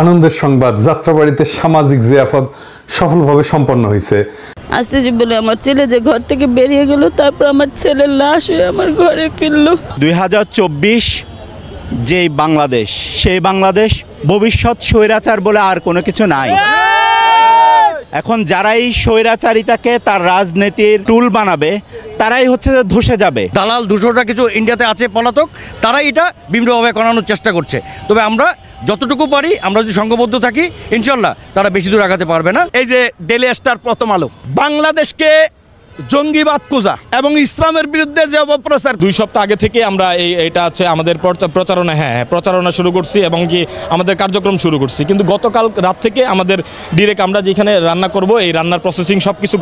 আনন্দের সংবাদ, যাত্রাবাড়িতে সামাজিক জিয়াফত সফলভাবে সম্পন্ন হয়েছে। আসতে যে বলে আমার ছেলে যে ঘর থেকে বেরিয়ে গেল, তারপর আমার ছেলের লাশ হয়ে আমার ঘরে ফিরল। 2024 যেই বাংলাদেশ, সেই বাংলাদেশ ভবিষ্যৎ স্বৈরাচার বলে আর কোনো কিছু নাই। এখন যারাই স্বৈরাচারিতাকে তার রাজনীতির টুল বানাবে তারাই হচ্ছে যে ধসে যাবে। দালাল 200টা কিছু ইন্ডিয়াতে আছে পলাতক, তারাই এটা বিভিন্নভাবে করানোর চেষ্টা করছে। তবে আমরা যতটুকু পারি, আমরা যদি সংঘবদ্ধ থাকি, ইনশাল্লাহ তারা বেশি দূর আগাতে পারবে না। এই যে ডেইলি স্টার, প্রথম আলো, বাংলাদেশকে জঙ্গিবাদ খোঁজা এবং ইসলামের বিরুদ্ধে যে অপপ্রচার, 2 সপ্তাহ আগে থেকে আমরা এটা হচ্ছে আমাদের প্রচারণা প্রচারণা শুরু করছি এবং কি আমাদের কার্যক্রম শুরু করছি। কিন্তু গতকাল রাত থেকে আমাদের ডিরেক্ট আমরা যেখানে রান্না করব, এই রান্নার প্রসেসিং সব কিছু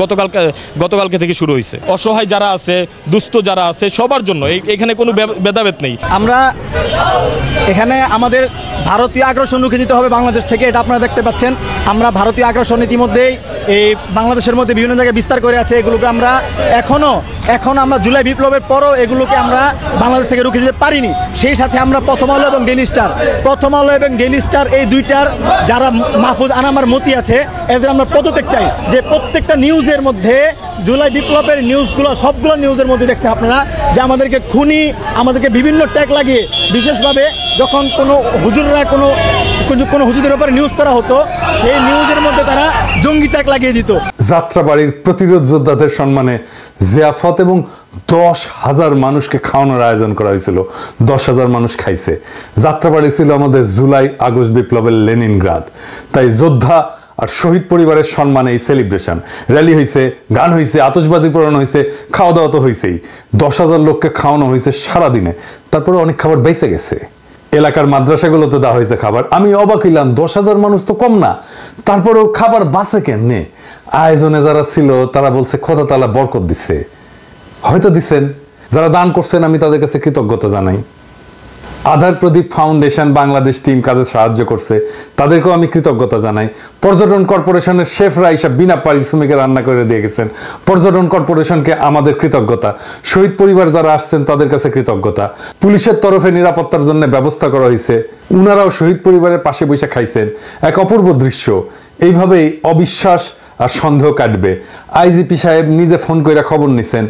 গতকালকে থেকে শুরু হয়েছে। অসহায় যারা আছে, দুস্থ যারা আছে, সবার জন্য এখানে কোনো ভেদাভেদ নেই। আমরা এখানে আমাদের ভারতীয় আগ্রাসন রুখে দিতে হবে বাংলাদেশ থেকে, এটা আপনারা দেখতে পাচ্ছেন। আমরা ভারতীয় আগ্রাসন ইতিমধ্যেই এই বাংলাদেশের মধ্যে বিভিন্ন জায়গায় বিস্তার করে আছে। এগুলোকে আমরা এখন আমরা জুলাই বিপ্লবের পরও এগুলোকে আমরা বাংলাদেশ থেকে রুখে দিতে পারিনি। সেই সাথে আমরা প্রথম আলো এবং ডেইলি স্টার এই দুইটার যারা মাহফুজ আনামার মতি আছে, এদের আমরা পদত্যাগ চাই। যে প্রত্যেকটা নিউজের মধ্যে জুলাই বিপ্লবের নিউজগুলো, সবগুলো নিউজের মধ্যে দেখছেন আপনারা যে আমাদেরকে খুনি, আমাদেরকে বিভিন্ন ট্যাগ লাগিয়ে, বিশেষভাবে যখন কোনো হুজুররা কোনো হুজুরদের উপরে নিউজ করা হতো, সেই নিউজের মধ্যে তারা জঙ্গি ট্যাগ লাগিয়ে দিত। যাত্রাবাড়ির প্রতিরোধ যোদ্ধাদের সম্মানে জিয়াফত এবং 10,000 মানুষকে খাওয়ানোর আয়োজন করা হয়েছিল। 10,000 মানুষ খাইছে। যাত্রাবাড়ি ছিল আমাদের জুলাই আগস্ট বিপ্লবের লেনিনগ্রাদ। তাই যোদ্ধা আর শহীদ পরিবারের সম্মানে এই সেলিব্রেশন, র্যালি হয়েছে, গান হয়েছে, আতশবাজি পোড়ানো হয়েছে, খাওয়া দাওয়া তো হয়েছেই। 10,000 লোককে খাওয়ানো হয়েছে সারাদিনে। তারপরে অনেক খাবার বেঁচে গেছে। এলাকার মাদ্রাসাগুলোতে দেওয়া হয়েছে খাবার। আমি অবাক হইলাম, 10,000 মানুষ তো কম না, তারপরেও খাবার বাঁচে কেমনে? আয়োজনে যারা ছিল তারা বলছে খোদা তাআলা বরকত দিচ্ছে। হয়তো দিচ্ছেন। যারা দান করছেন আমি তাদের কাছে কৃতজ্ঞতা জানাই। আধার প্রদীপ ফাউন্ডেশন বাংলাদেশ টিম কাজে সাহায্য করছে, তাদেরকেও আমি কৃতজ্ঞতা জানাই। পর্যটন কর্পোরেশনের শেফরা এসব বিনা পারিশ্রমিকে রান্না করে দিয়ে গেছেন, পর্যটন কর্পোরেশনকে আমাদের কৃতজ্ঞতা। শহীদ পরিবার যারা আসছেন তাদের কাছে কৃতজ্ঞতা। পুলিশের তরফে নিরাপত্তার জন্য ব্যবস্থা করা হয়েছে, উনারাও শহীদ পরিবারের পাশে বসে খাইছেন। এক অপূর্ব দৃশ্য। এইভাবেই অবিশ্বাস আর সন্দেহ কাটবে। আইজিপি সাহেব নিজে ফোন করে খবর নিছেন,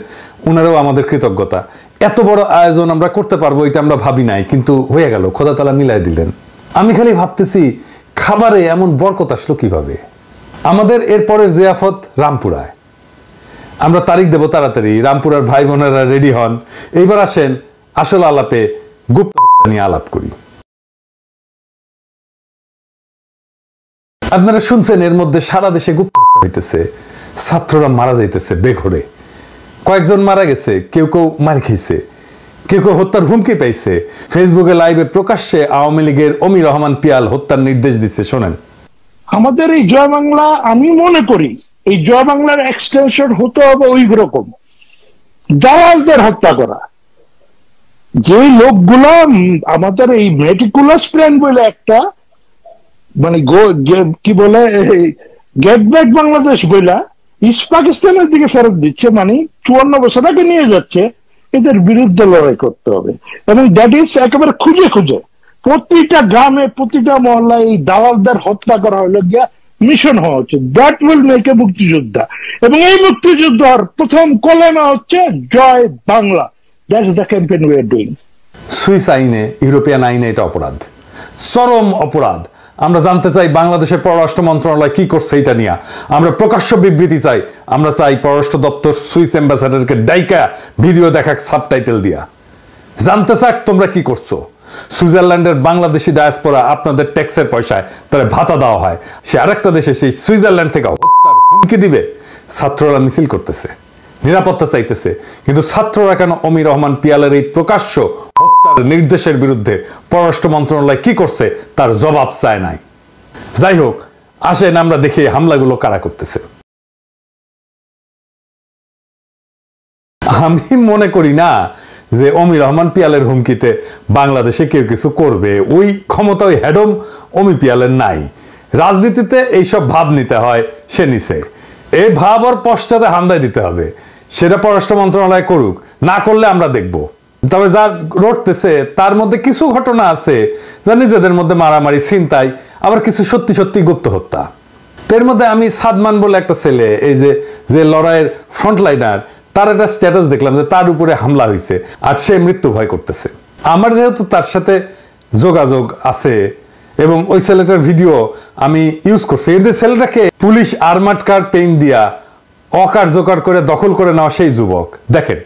উনারাও আমাদের কৃতজ্ঞতা। এত বড় আয়োজন আমরা করতে পারবো এটা আমরা ভাবি নাই, কিন্তু হয়ে গেল, খোদা তাআলা মিলাই দিলেন। আমি খালি ভাবতেছি খাবারে এমন বরকত আসলো কিভাবে। আমাদের এরপরের জিয়াফত রামপুরায়, আমরা তারিখ দেব তাড়াতাড়ি। রামপুরার ভাই বোনেরা রেডি হন। এইবার আসেন আসল আলাপে, গুপ্ত হত্যা নিয়ে আলাপ করি। আপনারা শুনছেন এর মধ্যে সারা দেশে গুপ্ত হত্যা হইতেছে, ছাত্ররা মারা যাইতেছে বেঘরে। কয়েকজন মারা গেছে, কেউ মার খেয়েছে, কেউ হত্যার হুমকি পাইছে। ফেসবুকে লাইভে প্রকাশ্যে আওয়ামী লীগের অমি রহমান পিয়াল হত্যার নির্দেশ দিচ্ছে। শোনেন, আমাদের এই জয় বাংলা, আমি মনে করি এই জয় বাংলার এক্সটেনশন হতে হবে ওই রকম দালালদের হত্যা করা। যে লোকগুলো আমাদের এই মেটিকুলাস প্ল্যান বলে একটা, মানে কি বলে, গেট ব্যাক বাংলাদেশ বইলা ইস্ট পাকিস্তানের দিকে ফেরত দিচ্ছে, মানে 54 বছর আগে নিয়ে যাচ্ছে। এদের বিরুদ্ধে লড়াই করতে হবে এবং দ্যাট ইজ একেবারে খুঁজে প্রতিটা গ্রামে, প্রতিটা মহল্লায় এই দালালদের হত্যা করা হলো গিয়া মিশন হওয়া উচিত। দ্যাট উইল মেক এ মুক্তিযোদ্ধা। এবং এই মুক্তিযোদ্ধার প্রথম কলেমা হচ্ছে Joy Bangla. That is the campaign we are doing. Swiss আইনে, ইউরোপিয়ান আইনে এটা অপরাধ, চরম অপরাধ। আমরা জানতে চাই বাংলাদেশের পররাষ্ট্র মন্ত্রণালয় কি করছে এটা নিয়ে। আমরা প্রকাশ্য বিবৃতি চাই। আমরা চাই পররাষ্ট্র দপ্তর সুইস অ্যাম্বাসাডারকে ডাইকা ভিডিও দেখাক সাবটাইটেল দিয়া, জানতে চাক তোমরা কি করছো। সুইজারল্যান্ডের বাংলাদেশি ডায়াসপোরা আপনাদের ট্যাক্সের পয়সায় তারা ভাতা দেওয়া হয়, সে আরেকটা দেশে সেই সুইজারল্যান্ড থেকে হত্যার হুমকি দিবে। ছাত্ররা মিছিল করতেছে, নিরাপত্তা চাইতেছে, কিন্তু ছাত্ররা কেন অমি রহমান পিয়ালের এই প্রকাশ্য হত্যার নির্দেশের বিরুদ্ধে পররাষ্ট্র মন্ত্রণালয় কি করছে তার জবাব চায় নাই। যাই হোক, আসেন আমরা দেখি হামলাগুলো কারা করতেছে। আমি মনে করি না যে অমি রহমান পিয়ালের হুমকিতে বাংলাদেশে কেউ কিছু করবে। ওই ক্ষমতা ওই হেডম অমি পিয়ালের নাই। রাজনীতিতে এইসব ভাব নিতে হয়, সে নিছে। এই ভাব ওর পশ্চাতে হামদায় দিতে হবে, সেটা পররাষ্ট্র মন্ত্রণালয় করুক, না করলে আমরা দেখব। তবে যা রটতেছে তার মধ্যে কিছু ঘটনা আছে যা নিজেদের মধ্যে মারামারি, ছিনতাই, আবার কিছু সত্যি সত্যি গুপ্ত হত্যা। এর মধ্যে আমি সাদমান বলে একটা ছেলে, এই যে লড়াইয়ের ফ্রন্টলাইনার, তার একটা স্ট্যাটাস দেখলাম যে তার উপরে হামলা হয়েছে আর সে মৃত্যু ভয় করতেছে। আমার যেহেতু তার সাথে যোগাযোগ আছে এবং ওই ছেলেটার ভিডিও আমি ইউজ করছি, কিন্তু ছেলেটাকে পুলিশ আর্মার্ড কার পেইন্ট দিয়া অকার্যকর করে দখল করে নেওয়া সেই যুবক দেখেন।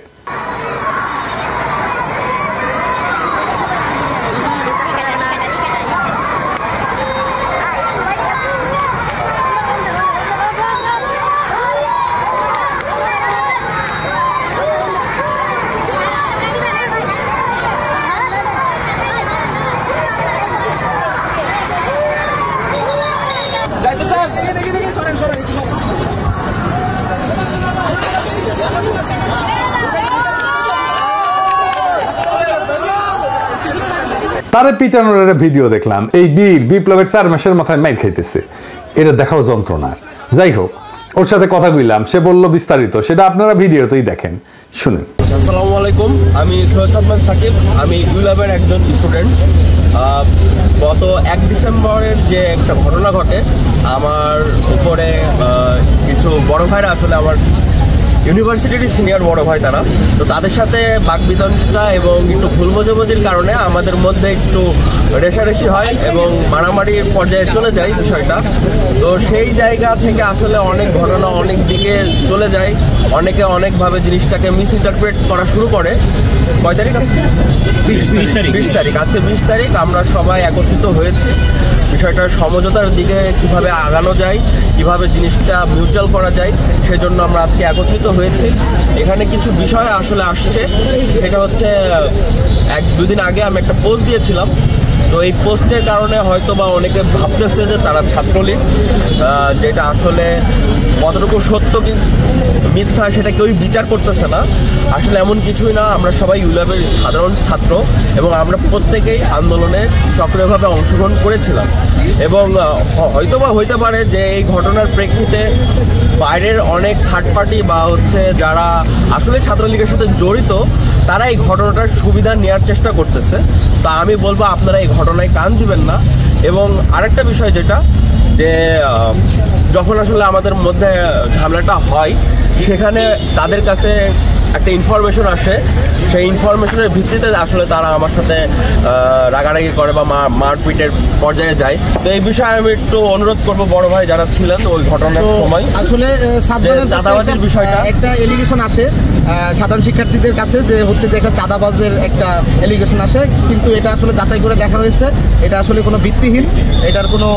তারে পিটানোর একটা ভিডিও দেখলাম, এই বীর বিপ্লবের 4 মাসের মাথায় মাইর খাইতেছে, এটা দেখাও যন্ত্রণা। যাই হোক, ওর সাথে কথা কইলাম, সে বলল বিস্তারিত, সেটা আপনারা ভিডিওতেই দেখেন, শুনেন। আসসালামু আলাইকুম, আমি সৈয়দ সাদমান সাকিব, আমি ইউল্যাবের একজন স্টুডেন্ট। গত 1 ডিসেম্বরের যে একটা ঘটনা ঘটে, আমার উপরে কিছু বড় ভাইরা, আসলে আমার ইউনিভার্সিটির সিনিয়র বড় ভাই তারা, তো তাদের সাথে বাকবিতণ্ডা এবং একটু ভুল বোঝাবুঝির কারণে আমাদের মধ্যে একটু রেষারেষি হয় এবং মারামারির পর্যায়ে চলে যায় বিষয়টা। তো সেই জায়গা থেকে আসলে অনেক ঘটনা অনেক দিকে চলে যায়, অনেকে অনেকভাবে জিনিসটাকে মিস ইন্টারপ্রেট করা শুরু করে। কয় তারিখ? 20 তারিখ। আজকে 20 তারিখ আমরা সবাই একত্রিত হয়েছি বিষয়টার সমঝোতার দিকে কিভাবে আগানো যায়, কিভাবে জিনিসটা মিউচুয়াল করা যায়, সেজন্য আমরা আজকে একত্রিত হয়েছি। এখানে কিছু বিষয় আসলে আসছে, সেটা হচ্ছে 1-2 দিন আগে আমি একটা পোস্ট দিয়েছিলাম। তো এই পোস্টের কারণে হয়তো বা অনেকে ভাবতেছে যে তারা ছাত্রলীগ, যেটা আসলে কতটুকু সত্য কি মিথ্যা সেটা কেউই বিচার করতেছে না। আসলে এমন কিছুই না, আমরা সবাই ইউল্যাবের সাধারণ ছাত্র এবং আমরা প্রত্যেকেই আন্দোলনে সক্রিয়ভাবে অংশগ্রহণ করেছিলাম। এবং হয়তোবা হইতে পারে যে এই ঘটনার প্রেক্ষিতে বাইরের অনেক থার্ড পার্টি বা হচ্ছে যারা আসলে ছাত্রলীগের সাথে জড়িত, তারা এই ঘটনাটার সুবিধা নেওয়ার চেষ্টা করতেছে। তা আমি বলবো আপনারা এই ঘটনায় কান দিবেন না। এবং আরেকটা বিষয় যেটা, যে যখন আসলে আমাদের মধ্যে ঝামেলাটা হয়, সেখানে তাদের কাছে একটা ইনফরমেশন আসে, সেই ইনফরমেশনের ভিত্তিতে আসলে তারা আমার সাথে রাগারাগি করে বা মারপিটের পর্যায়ে যায়। তো এই বিষয়ে আমি একটু অনুরোধ করবো বড় ভাই যারা ছিলেন ওই ঘটনার সময়। আসলে চাঁদাবাজির বিষয়টা একটা এলিগেশন আসে সাধারণ শিক্ষার্থীদের কাছে, যে হচ্ছে যে একটা চাঁদাবাজের একটা এলিগেশন আসে, কিন্তু এটা আসলে যাচাই করে দেখা হয়েছে এটা আসলে কোনো ভিত্তিহীন, এটার কোনো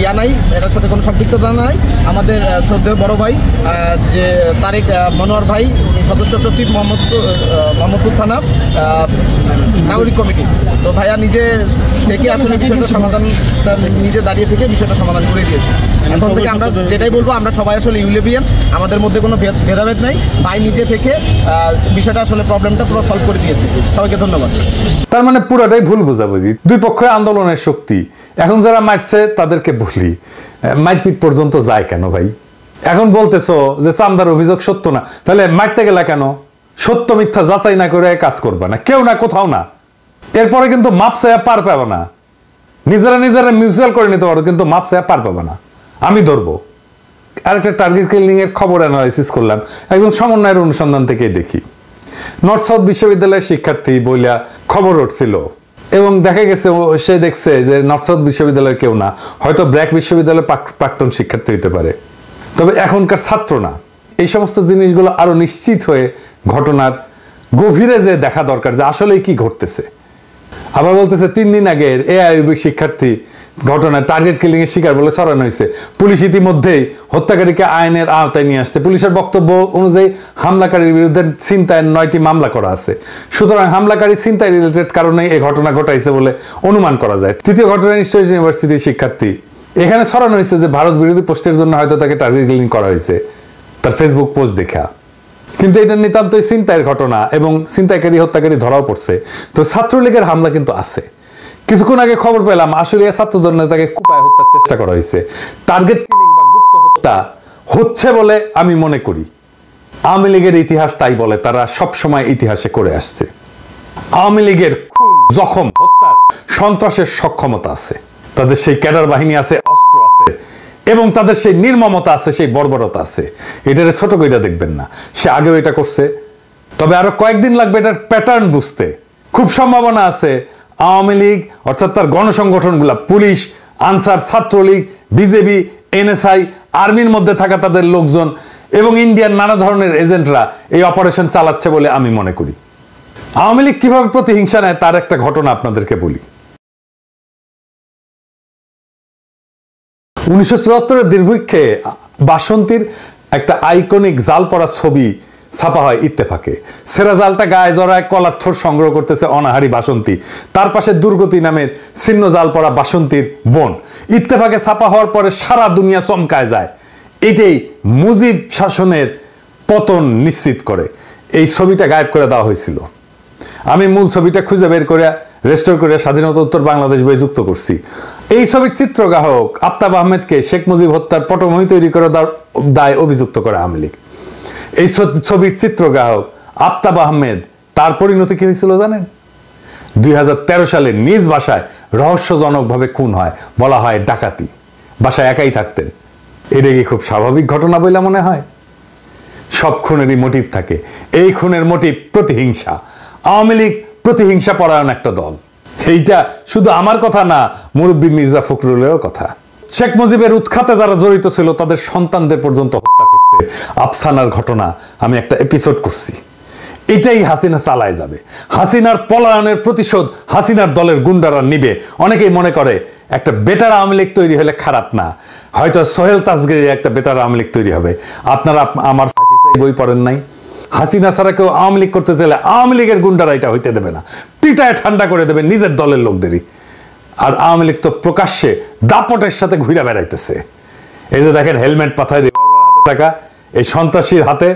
ইয়া নাই, এটার সাথে কোনো সম্পৃক্ততা নাই। আমাদের শ্রদ্ধেয় বড় ভাই যে তারেক মনোয়ার ভাই, উনি সদস্য সচিব মোহাম্মদপুর থানা নাগরিক কমিটি, তো ভাইয়া নিজে থেকে আসলে বিষয়টা সমাধান, নিজে দাঁড়িয়ে থেকে বিষয়টা সমাধান করে দিয়েছে। এখন থেকে আমরা যেটাই বলবো, আমরা সবাই আসলে ইউলেবিয়ান, আমাদের মধ্যে কোনো ভেদাভেদ নাই। ভাই নিজে থেকে বিষয়টা আসলে প্রবলেমটা পুরো সলভ করে দিয়েছে। সবাইকে ধন্যবাদ। তার মানে পুরাটাই ভুল বোঝাবুঝি, দুই পক্ষে আন্দোলনের শক্তি। এখন যারা মারছে তাদেরকে বলি, মারপিট পর্যন্ত যায় কেন ভাই? এখন বলতেছো যে চামদার অভিযোগ সত্য না, তাহলে মারতে গেলা কেন? সত্য মিথ্যা যাচাই না করে কাজ করবা না, কেউ না, কোথাও না। এরপরে কিন্তু মাপ চাইয়া পার পাবে না, নিজেরা মিউচুয়াল করে নিতে পারো, কিন্তু মাপ চাইয়া পার পাবে না। আমি ধরবো। আরেকটা টার্গেট কিলিং এর খবর অ্যানালাইসিস করলাম একজন সমন্বয়ের অনুসন্ধান থেকে দেখি। নর্থ সাউথ বিশ্ববিদ্যালয়ের শিক্ষার্থী বইলা খবর উঠছিল এবং দেখা গেছে সে দেখছে যে নর্থ সাউথ বিশ্ববিদ্যালয়ের কেউ না, হয়তো ব্র্যাক বিশ্ববিদ্যালয়ের প্রাক্তন শিক্ষার্থী হইতে পারে, তবে এখনকার ছাত্র না। এই সমস্ত জিনিসগুলো আরো নিশ্চিত হয়ে ঘটনার গভীরে যে দেখা দরকার যে আসলে কি ঘটতেছে। আবার বলতেছে 3 দিন আগের এআইইউবি শিক্ষার্থী ঘটনায় টার্গেট কিলিং এর শিকার বলে ছড়ানো হয়েছে। পুলিশ ইতিমধ্যেই হত্যাকারীকে আইনের আওতায় নিয়ে আসছে। পুলিশের বক্তব্য অনুযায়ী হামলাকারীর বিরুদ্ধে ছিনতাইয়ের 9টি মামলা করা আছে। সুতরাং হামলাকারী ছিনতাই রিলেটেড কারণে এই ঘটনা ঘটাইছে বলে অনুমান করা যায়। তৃতীয় ঘটনা নিশ্চয়ই ইউনিভার্সিটির শিক্ষার্থী। এখানে ছড়ানো হয়েছে যে ভারত বিরোধী পোস্টের জন্য হয়তো তাকে টার্গেট কিলিং করা হয়েছে তার ফেসবুক পোস্ট দেখা, কিন্তু এটা নিতান্তই ছিনতাইয়ের ঘটনা এবং ছিনতাইকারী হত্যাকারী ধরাও পড়ছে। তো ছাত্রলীগের হামলা কিন্তু আছে। কিছুক্ষণ আগে খবর পেলাম আসলে ছাত্রদল নেতাকে কুপায় হত্যার চেষ্টা করা হয়েছে। টার্গেট কিলিং বা গুপ্ত হত্যা হচ্ছে বলে আমি মনে করি। আওয়ামী লীগের ইতিহাস তাই বলে, তারা সব সময় ইতিহাসে করে আসছে। আওয়ামী লীগের খুন, জখম, হত্যা, সন্ত্রাসের সক্ষমতা আছে, তাদের সেই ক্যাডার বাহিনী আছে, অস্ত্র আছে, এবং তাদের সেই নির্মমতা আছে, সেই বর্বরতা আছে। এটারে ছোট কইরা দেখবেন না, সে আগেও এটা করছে। তবে আরো কয়েকদিন লাগবে এটার প্যাটার্ন বুঝতে। খুব সম্ভাবনা আছে আওয়ামী লীগ অর্থাৎ তার গণসংগঠনগুলা, police, Ansar, Chhatra League, BJP, NSI, আর্মির মধ্যে থাকা তাদের লোকজন এবং ইন্ডিয়ার নানা ধরনের এজেন্টরা এই অপারেশন চালাচ্ছে বলে আমি মনে করি। আওয়ামী লীগ কিভাবে প্রতিহিংসা নেয় তার একটা ঘটনা আপনাদেরকে বলি। 1974-এর দুর্ভিক্ষে বাসন্তীর একটা আইকনিক জাল পড়া ছবি ছাপা হয় ইত্তেফাকে। সেরা জালটা গায়ে জড়ায় কলার থোর সংগ্রহ করতেছে অনাহারী বাসন্তী, তার পাশে দুর্গতি নামের ছিন্ন জাল পড়া বাসন্তীর বোন। ইত্তেফাকে ছাপা হওয়ার পরে সারা দুনিয়া চমকায় যায়। এটাই মুজিব শাসনের পতন নিশ্চিত করে। এই ছবিটা গায়েব করে দেওয়া হয়েছিল। আমি মূল ছবিটা খুঁজে বের করে রেস্টোর করে স্বাধীনতোত্তর বাংলাদেশ বই যুক্ত করছি। এই ছবির চিত্রগ্রাহক আফতাব আহমেদকে শেখ মুজিব হত্যার পটভূমি তৈরি করে দায় অভিযুক্ত করে আওয়ামী লীগ। এই ছবির চিত্রগ্রাহক আফতাব আহমেদ, তার পরিণতি কি হয়েছিল জানেন? 2013 সালে নিজ বাসায় রহস্যজনকভাবে খুন হয়, বলা হয় ডাকাতি। বাসায় একাই থাকতেন। এটা কি খুব স্বাভাবিক ঘটনা বলে মনে হয়? সব খুনেরই মোটিভ থাকে। এই খুনের মোটিভ প্রতিহিংসা। আওয়ামী লীগ প্রতিহিংসা পরায়ণ একটা দল। এইটা শুধু আমার কথা না, মুরব্বী মির্জা ফখরুলেরও কথা। শেখ মুজিবের উৎখাতে যারা জড়িত ছিল তাদের সন্তানদের পর্যন্ত হত্যা করছে। আফসানার ঘটনা আমি একটা এপিসোড করছি। এটাই হাসিনা চালায় যাবে। হাসিনার পলায়নের প্রতিশোধ হাসিনার দলের গুন্ডারা নিবে। অনেকেই মনে করে একটা বেটার আওয়ামী লীগ তৈরি হলে খারাপ না, হয়তো সোহেল তাজগিরের একটা বেটার আওয়ামী লীগ তৈরি হবে। আপনারা আমার ফাঁসি চাই বই পড়েন নাই? হাসিনা ছাড়া কেউ আওয়ামী লীগ করতে চাইলে আওয়ামী লীগের গুন্ডারা এটা হইতে দেবে না, পিটায় ঠান্ডা করে দেবে নিজের দলের লোকদেরই। আর আওয়ামী লীগ তো প্রকাশ্যে দাপটের সাথে ঘুরে বেড়াইতেছে। এই যে দেখেন হেলমেট মাথায় রিভলভার হাতে থাকা এই সন্ত্রাসীর হাতে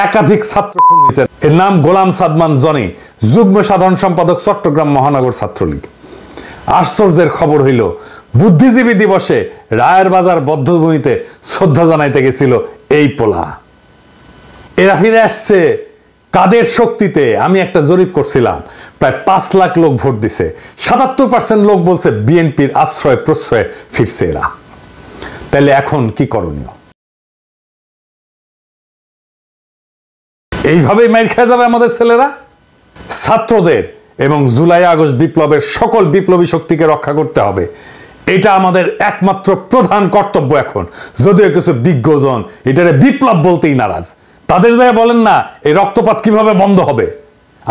একাধিক ছাত্র খুন হয়েছে। এর নাম গোলাম সাদমান জনি, যুগ্ম সাধারণ সম্পাদক চট্টগ্রাম মহানগর ছাত্রলীগ। আশ্চর্যের খবর হইল বুদ্ধিজীবী দিবসে রায়ের বাজার বদ্ধভূমিতে শ্রদ্ধা জানাইতে গেছিল এই পোলা। এরা ফিরে আসছে কাদের শক্তিতে? আমি একটা জরিপ করছিলাম, প্রায় 5 লাখ লোক ভোট দিছে। 77% লোক বলছে বিএনপির আশ্রয় প্রশ্রয়ে ফিরছে এরা। তাহলে এখন কি করণীয়? এইভাবেই মাইর খেয়ে যাবে আমাদের ছেলেরা? ছাত্রদের এবং জুলাই আগস্ট বিপ্লবের সকল বিপ্লবী শক্তিকে রক্ষা করতে হবে। এটা আমাদের একমাত্র প্রধান কর্তব্য এখন। যদিও কিছু বিজ্ঞজন এটারে বিপ্লব বলতেই নারাজ। তাদের জায়গায় বলেন না এই রক্তপাত কিভাবে বন্ধ হবে?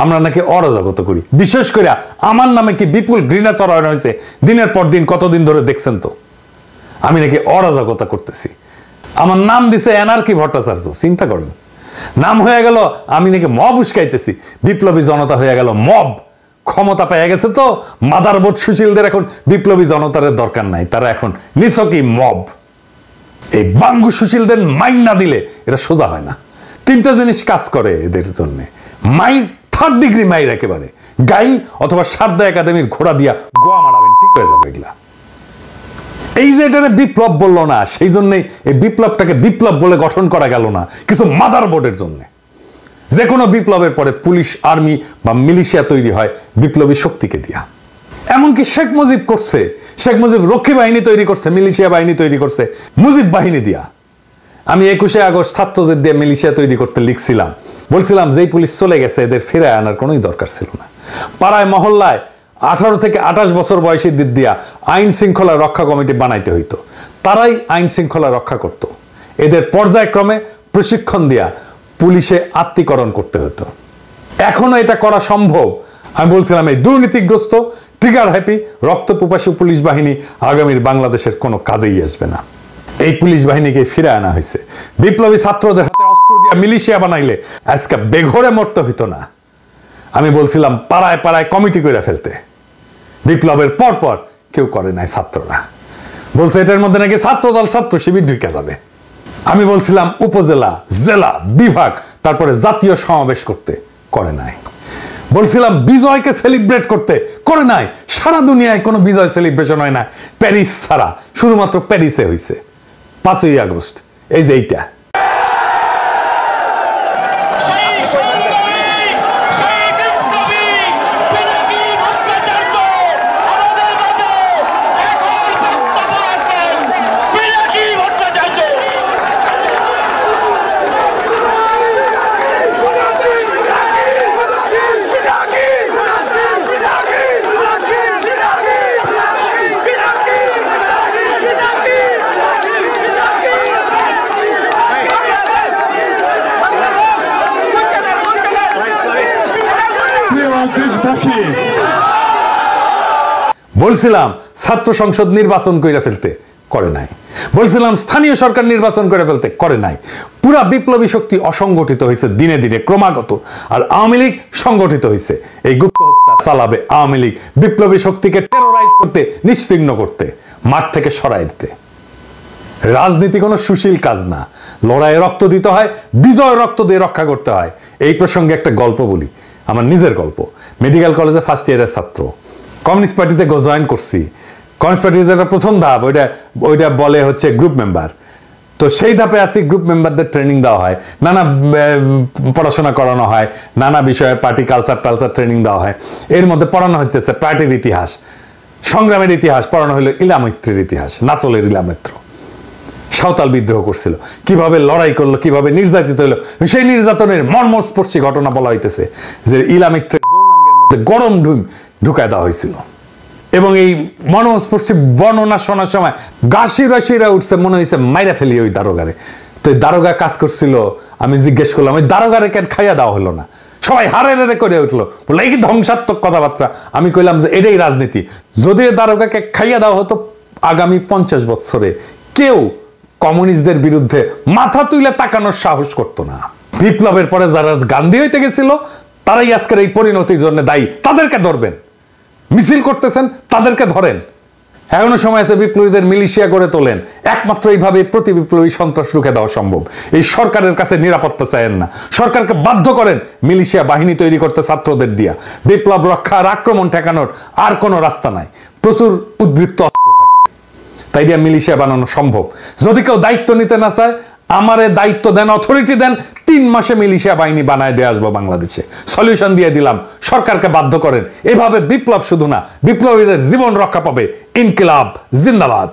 আমরা নাকি অরাজকতা করি। বিশেষ করে আমার নামে কি বিপুল ঘৃণা চড়ানো হয়েছে দিনের পর দিন, কতদিন ধরে দেখছেন তো। আমি নাকি অরাজকতা করতেছি। আমার নাম দিছে এনার্কি ভট্টাচার্য। চিন্তা করেন, নাম হয়ে গেল আমি নাকি মব উস্কাইতেছি। বিপ্লবী জনতা হয়ে গেল মব। ক্ষমতা পেয়ে গেছে তো মাদারবোর্ড সুশীলদের এখন বিপ্লবী জনতার দরকার নাই, তারা এখন নিছকই মব। এই বাঙ্গু সুশীলদের মাইন না দিলে এটা সোজা হয় না। 3টা জিনিস কাজ করে এদের জন্য। মাইর, 3rd ডিগ্রি মাইর একেবারে, গাই অথবা সারদা একাডেমির ঘোড়া দিয়া গোয়া মারাবেন, ঠিক হয়ে যাবে এগুলা। এই যে এটারে বিপ্লব বললো না, সেই জন্যই এই বিপ্লবটাকে বিপ্লব বলে গঠন করা গেল না কিছু মাদারবোর্ডের জন্য। যে কোনো বিপ্লবের পরে পুলিশ, আর্মি বা মিলিশিয়া তৈরি হয় বিপ্লবী শক্তিকে দিয়া। এমনকি শেখ মুজিব করছে। শেখ মুজিব রক্ষী বাহিনী তৈরি করছে, মিলিশিয়া বাহিনী তৈরি করছে মুজিব বাহিনী দিয়া। আমি 21শে আগস্ট ছাত্রদের দিয়ে মিলিশিয়া তৈরি করতে লিখছিলাম, বলছিলাম যেই পুলিশ চলে গেছে এদের ফিরে আনার কোনোই দরকার ছিল না। পাড়ায় মহল্লায় 18 থেকে 28 বছর বয়সীদের দিয়া আইন শৃঙ্খলা রক্ষা কমিটি বানাইতে হইতো। তারাই আইন শৃঙ্খলা রক্ষা করত। এদের পর্যায়ক্রমে প্রশিক্ষণ দিয়া পুলিশে আত্মীকরণ করতে হতো। এখনো এটা করা সম্ভব। আমি বলছিলাম এই দুর্নীতিগ্রস্ত, ট্রিগার হ্যাপি, রক্তপিপাসু পুলিশ বাহিনী আগামীর বাংলাদেশের কোনো কাজেই আসবে না। এই পুলিশ বাহিনীকে ফিরে আনা হয়েছে। বিপ্লবী ছাত্রদের হাতে অস্ত্র দিয়া মিলিশিয়া বানাইলে আজকে বেঘরে মরতে হইতো না। আমি বলছিলাম পাড়ায় পাড়ায় কমিটি করে ফেলতে। বিপ্লবের পর কেউ করে নাই ছাত্ররা। বলছে এটার মধ্যে নাকি ছাত্রদল, ছাত্র শিবির ঢুকে যাবে। আমি বলছিলাম উপজেলা, জেলা, বিভাগ, তারপরে জাতীয় সমাবেশ করতে, করে নাই। বলছিলাম বিজয়কে সেলিব্রেট করতে, করে নাই। সারা দুনিয়ায় কোনো বিজয় সেলিব্রেশন হয় না প্যারিস ছাড়া, শুধুমাত্র প্যারিসে হয়েছে 5ই আগস্ট। এই যে এইটা, বলছিলাম ছাত্র সংসদ নির্বাচন করে ফেলতে, করে নাই। বলছিলাম স্থানীয় সরকার নির্বাচন করে ফেলতে, করে নাই। পুরা বিপ্লবী শক্তি অসংগঠিত হয়েছে দিনে দিনে ক্রমাগত, আর আওয়ামী লীগ সংগঠিত হয়েছে। এই গুপ্ত হত্যা চালাবে আওয়ামী লীগ, বিপ্লবী শক্তিকে টেরোরাইজ করতে, নিশ্চিহ্ন করতে, মাঠ থেকে সরাই দিতে। রাজনীতি কোনো সুশীল কাজ না, লড়াইয়ে রক্ত দিতে হয়, বিজয় রক্ত দিয়ে রক্ষা করতে হয়। এই প্রসঙ্গে একটা গল্প বলি, আমার নিজের গল্প। মেডিকেল কলেজে ফার্স্ট ইয়ারের ছাত্র, কমিউনিস্ট পার্টিতে জয়েন করছি। কমিউনিস্ট পার্টির যেটা প্রথম ধাপ, ওইটা বলে হচ্ছে গ্রুপ মেম্বার। তো সেই ধাপে আছি, গ্রুপ মেম্বারদের ট্রেনিং দেওয়া হয়, নানা পড়াশোনা করানো হয়, নানা বিষয়ে পার্টি কালচার ট্রেনিং দেওয়া হয়। এর মধ্যে পড়ানো হইতেছে পার্টির ইতিহাস, সংগ্রামের ইতিহাস, পড়ানো হলো ইলামিত্রের ইতিহাস, নাচলের ইলামিত্র। সাঁওতাল বিদ্রোহ করছিল, কিভাবে লড়াই করলো, কিভাবে নির্যাতিত হলো, সেই নির্যাতনের মর্মস্পর্শী ঘটনা বলা হইতেছে যে ইলামিত্রের যৌনাঙ্গের মধ্যে গরম ঢুকায় দেওয়া হয়েছিল। এবং এই মর্মস্পর্শী বর্ণনা শোনার সময় গাছিরা উঠছে, মনে হয়েছে মাইরা ফেলি ওই দারোগারে। তো এই দারোগা কাজ করছিল, আমি জিজ্ঞেস করলাম ওই দারোগারে কেন খাইয়া দেওয়া হলো না? সবাই হারে করে উঠলো, বলে এই ধ্বংসাত্মক কথাবার্তা। আমি কইলাম যে এটাই রাজনীতি। যদি দারোগাকে খাইয়া দেওয়া হতো, আগামী 50 বছরে কেউ কমিউনিস্টদের বিরুদ্ধে মাথা তুলে তাকানোর সাহস করতো না। বিপ্লবের পরে যারা গান্ধী হইতে গেছিল, তারাই আজকের এই পরিণতির জন্য দায়ী। তাদেরকে ধরবেন, মিছিল করতেছেন তাদেরকে ধরেন। এখনো সময় আছে, বিপ্লবীদের মিলিশিয়া গড়ে তোলেন। একমাত্র এইভাবে প্রতি বিপ্লবী সন্ত্রাস রুখে দেওয়া সম্ভব। এই সরকারের কাছে নিরাপত্তা চায়েন না, সরকারকে বাধ্য করেন মিলিশিয়া বাহিনী তৈরি করতে ছাত্রদের দিয়া। বিপ্লব রক্ষা আর আক্রমণ ঠেকানোর আর কোনো রাস্তা নাই, প্রচুর উদ্বৃত্ত অস্ত্র থাকে, তাই দিয়া মিলিশিয়া বানানো সম্ভব। যদি কেউ দায়িত্ব নিতে না চায়, আমারে দায়িত্ব দেন, অথরিটি দেন, 3 মাসে মিলিশিয়া বাহিনী বানায় দিয়ে আসবো বাংলাদেশে। সলিউশন দিয়ে দিলাম, সরকারকে বাধ্য করেন। এভাবে বিপ্লব শুধু না, বিপ্লবীদের জীবন রক্ষা পাবে। ইনকিলাব জিন্দাবাদ।